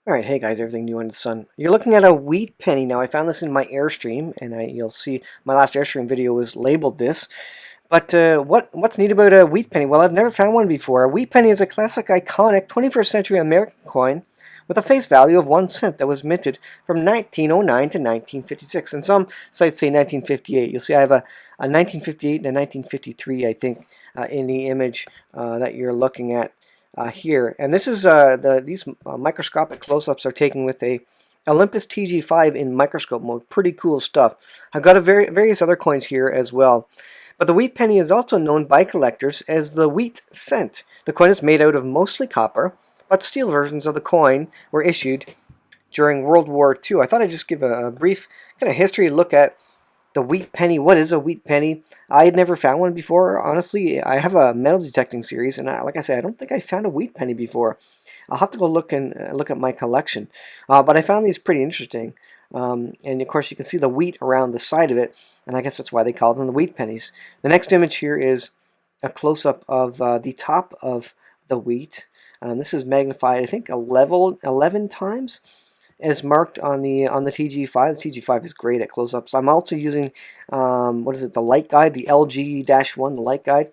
Alright, hey guys, everything new under the sun. You're looking at a wheat penny. Now, I found this in my Airstream, and you'll see my last Airstream video was labeled this. But what's neat about a wheat penny? Well, I've never found one before. A wheat penny is a classic, iconic 21st century American coin with a face value of 1 cent that was minted from 1909 to 1956. And some sites say 1958. You'll see I have a 1958 and a 1953, I think, in the image that you're looking at here. And this is these microscopic close-ups are taken with a Olympus TG-5 in microscope mode. Pretty cool stuff. I've got various other coins here as well. But the wheat penny is also known by collectors as the wheat cent. The coin is made out of mostly copper, but steel versions of the coin were issued during World War II. I thought I'd just give a brief kind of history look at the wheat penny. What is a wheat penny? I had never found one before. Honestly, I have a metal detecting series, and like I said, I don't think I found a wheat penny before. I'll have to go look and look at my collection. But I found these pretty interesting. And of course, you can see the wheat around the side of it, and I guess that's why they call them the wheat pennies. The next image here is a close-up of the top of the wheat. This is magnified, I think, 11 times as marked on the TG-5. The TG-5 is great at close-ups. I'm also using what is it? The light guide, the LG-1, the light guide.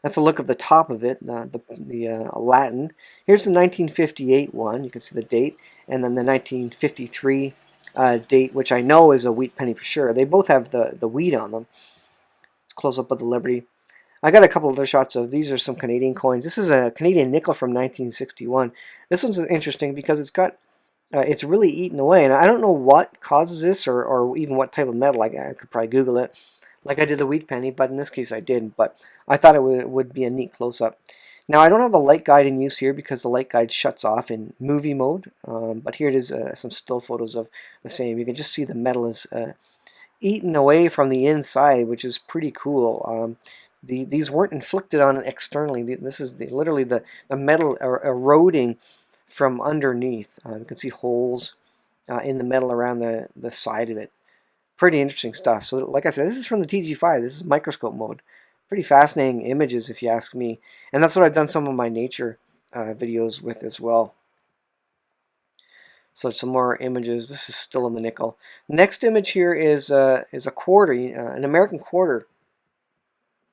That's a look of the top of it, the Latin. Here's the 1958 one. You can see the date, and then the 1953 date, which I know is a wheat penny for sure. They both have the wheat on them. It's close up of the Liberty. I got a couple other shots of these. Are some Canadian coins. This is a Canadian nickel from 1961. This one's interesting because it's really eaten away, and I don't know what causes this or even what type of metal. I could probably Google it, like I did the wheat penny, but in this case I didn't. But I thought it would be a neat close-up. Now, I don't have the light guide in use here because the light guide shuts off in movie mode, but here it is, some still photos of the same. You can just see the metal is eaten away from the inside, which is pretty cool. These weren't inflicted on it externally. This is literally the metal eroding from underneath. You can see holes in the metal around the side of it. Pretty interesting stuff. So like I said, this is from the TG-5. This is microscope mode. Pretty fascinating images, if you ask me. And that's what I've done some of my nature videos with as well. So some more images. This is still in the nickel. The next image here is a quarter, an American quarter.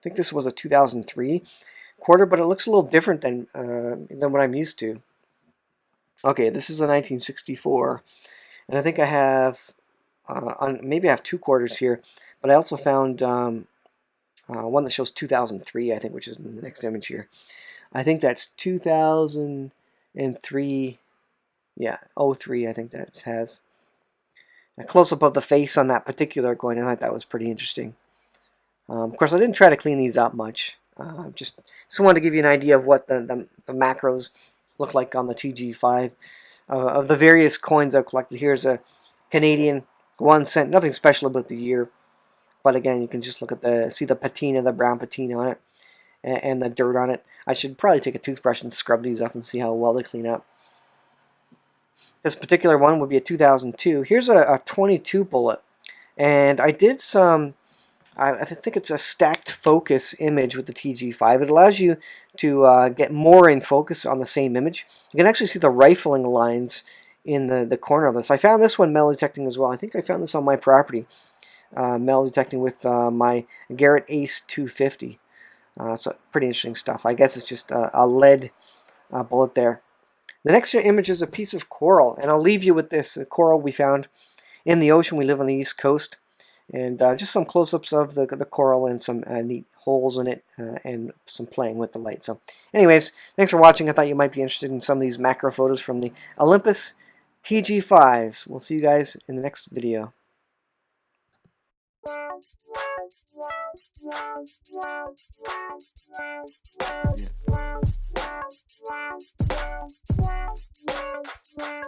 I think this was a 2003 quarter, but it looks a little different than what I'm used to. Okay, this is a 1964, and I think I have maybe I have two quarters here, but I also found one that shows 2003, I think, which is in the next image here. I think that's 2003, yeah, 03, I think that has. A close-up of the face on that particular coin. I thought that was pretty interesting. Of course, I didn't try to clean these up much. Just wanted to give you an idea of what the macros look like on the TG-5. Of the various coins I've collected, here's a Canadian 1 cent. Nothing special about the year. But again, you can just look at see the patina, the brown patina on it, and the dirt on it. I should probably take a toothbrush and scrub these up and see how well they clean up. This particular one would be a 2002. Here's a 22 bullet, and I did some. I think it's a stacked focus image with the TG-5. It allows you to get more in focus on the same image. You can actually see the rifling lines in the corner of this. I found this one metal detecting as well. I think I found this on my property. Metal detecting with my Garrett Ace 250. So pretty interesting stuff. I guess it's just a lead bullet there. The next image is a piece of coral, and I'll leave you with this coral we found in the ocean. We live on the East Coast, and just some close-ups of the coral and some neat holes in it, and some playing with the light. So anyways, thanks for watching. I thought you might be interested in some of these macro photos from the Olympus TG-5s. We'll see you guys in the next video. Yeah.